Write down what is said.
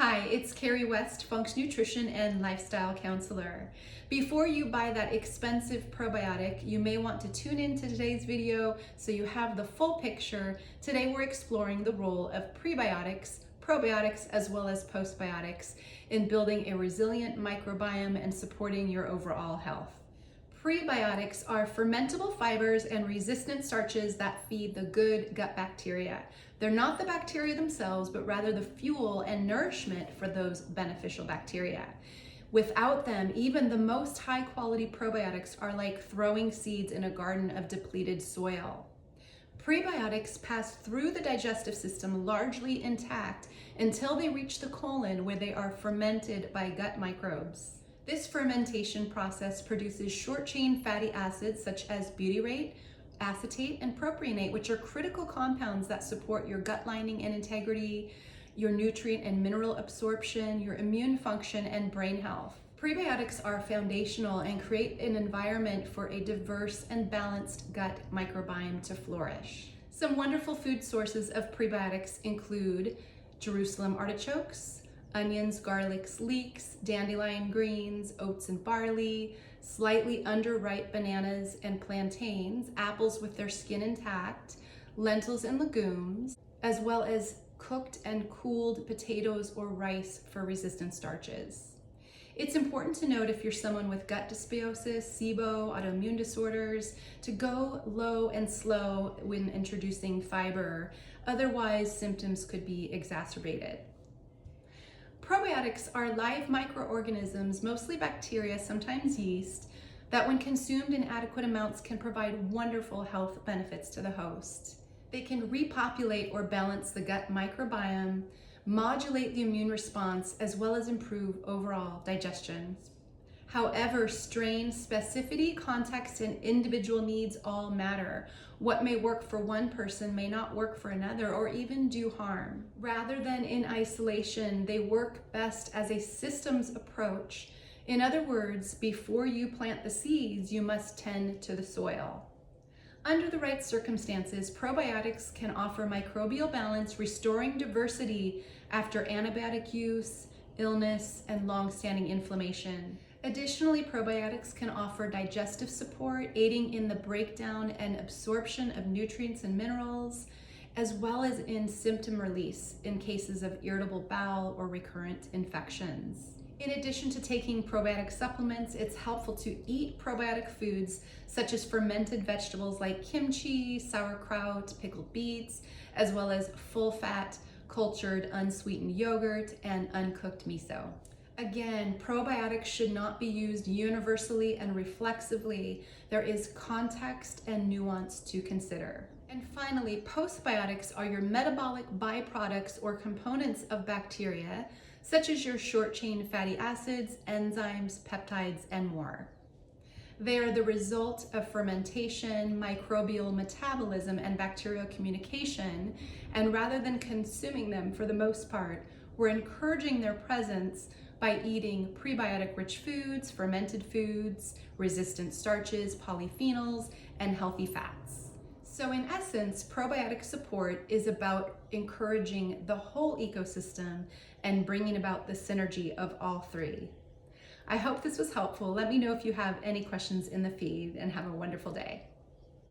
Hi, it's Carrie West, Function Nutrition and Lifestyle Counselor. Before you buy that expensive probiotic, you may want to tune in to today's video so you have the full picture. Today we're exploring the role of prebiotics, probiotics, as well as postbiotics in building a resilient microbiome and supporting your overall health. Prebiotics are fermentable fibers and resistant starches that feed the good gut bacteria. They're not the bacteria themselves, but rather the fuel and nourishment for those beneficial bacteria. Without them, even the most high quality probiotics are like throwing seeds in a garden of depleted soil. Prebiotics pass through the digestive system largely intact until they reach the colon, where they are fermented by gut microbes. This fermentation process produces short-chain fatty acids such as butyrate, acetate, and propionate, which are critical compounds that support your gut lining and integrity, your nutrient and mineral absorption, your immune function, and brain health. Prebiotics are foundational and create an environment for a diverse and balanced gut microbiome to flourish. Some wonderful food sources of prebiotics include Jerusalem artichokes, onions, garlics, leeks, dandelion greens, oats and barley, slightly underripe bananas and plantains, apples with their skin intact, lentils and legumes, as well as cooked and cooled potatoes or rice for resistant starches. It's important to note, if you're someone with gut dysbiosis, SIBO, autoimmune disorders, to go low and slow when introducing fiber. Otherwise, symptoms could be exacerbated. Probiotics are live microorganisms, mostly bacteria, sometimes yeast, that when consumed in adequate amounts can provide wonderful health benefits to the host. They can repopulate or balance the gut microbiome, modulate the immune response, as well as improve overall digestion. However, strain, specificity, context, and individual needs all matter. What may work for one person may not work for another, or even do harm. Rather than in isolation, they work best as a systems approach. In other words, before you plant the seeds, you must tend to the soil. Under the right circumstances, probiotics can offer microbial balance, restoring diversity after antibiotic use, illness, and long-standing inflammation. Additionally, probiotics can offer digestive support, aiding in the breakdown and absorption of nutrients and minerals, as well as in symptom release in cases of irritable bowel or recurrent infections. In addition to taking probiotic supplements, it's helpful to eat probiotic foods such as fermented vegetables like kimchi, sauerkraut, pickled beets, as well as full-fat, cultured, unsweetened yogurt, and uncooked miso. Again, probiotics should not be used universally and reflexively. There is context and nuance to consider. And finally, postbiotics are your metabolic byproducts or components of bacteria, such as your short-chain fatty acids, enzymes, peptides, and more. They are the result of fermentation, microbial metabolism, and bacterial communication, and rather than consuming them for the most part, we're encouraging their presence by eating prebiotic-rich foods, fermented foods, resistant starches, polyphenols, and healthy fats. So in essence, probiotic support is about encouraging the whole ecosystem and bringing about the synergy of all three. I hope this was helpful. Let me know if you have any questions in the feed, and have a wonderful day.